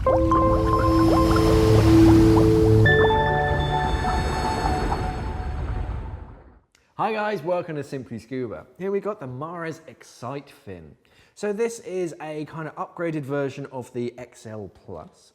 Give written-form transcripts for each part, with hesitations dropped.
Hi guys, welcome to Simply Scuba. Here we got the Mars Excite fin. So this is a kind of upgraded version of the XL Plus.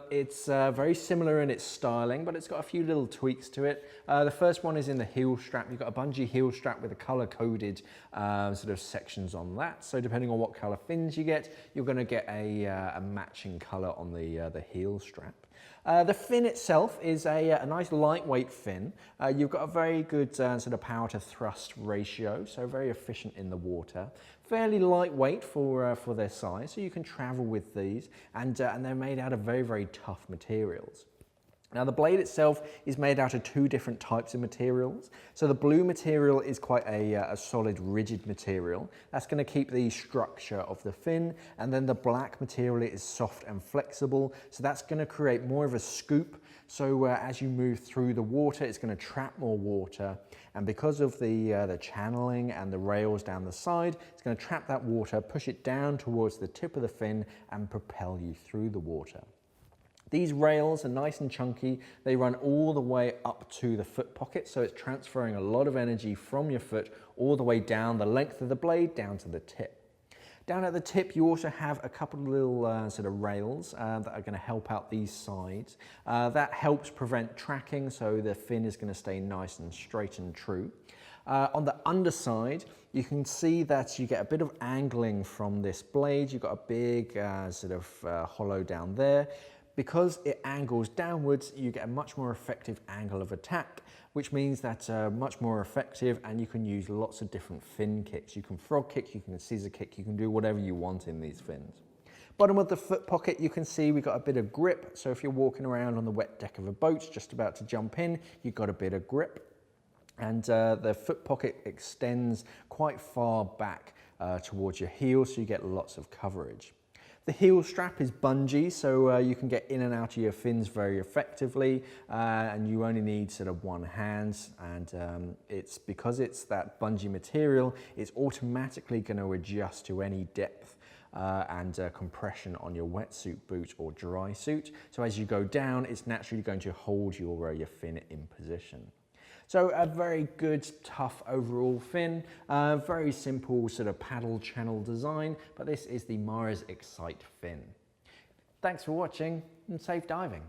It's very similar in its styling, but it's got a few little tweaks to it. The first one is in the heel strap. You've got a bungee heel strap with a color-coded sort of sections on that. So depending on what color fins you get, you're going to get a matching color on the heel strap. The fin itself is a nice lightweight fin. You've got a very good sort of power to thrust ratio, so very efficient in the water. Fairly lightweight for their size, so you can travel with these, and they're made out of very, very tough materials. Now the blade itself is made out of two different types of materials. So the blue material is quite a solid, rigid material. That's going to keep the structure of the fin, and then the black material is soft and flexible. So that's going to create more of a scoop. So as you move through the water, it's going to trap more water. And because of the channeling and the rails down the side, it's going to trap that water, push it down towards the tip of the fin, and propel you through the water. These rails are nice and chunky. They run all the way up to the foot pocket, so it's transferring a lot of energy from your foot all the way down the length of the blade down to the tip. Down at the tip, you also have a couple of little sort of rails that are going to help out these sides. That helps prevent tracking, so the fin is going to stay nice and straight and true. On the underside, you can see that you get a bit of angling from this blade. You've got a big sort of hollow down there. Because it angles downwards, you get a much more effective angle of attack, which means that's much more effective, and you can use lots of different fin kicks. You can frog kick, you can scissor kick, you can do whatever you want in these fins. Bottom of the foot pocket, you can see we've got a bit of grip. So if you're walking around on the wet deck of a boat, just about to jump in, you've got a bit of grip. And the foot pocket extends quite far back towards your heel, so you get lots of coverage. The heel strap is bungee, so you can get in and out of your fins very effectively, and you only need sort of one hand, and it's because it's that bungee material, it's automatically going to adjust to any depth and compression on your wetsuit boot or dry suit. So as you go down, it's naturally going to hold your fin in position. So a very good, tough overall fin, very simple sort of paddle channel design, but this is the Mars Excite fin. Thanks for watching and safe diving.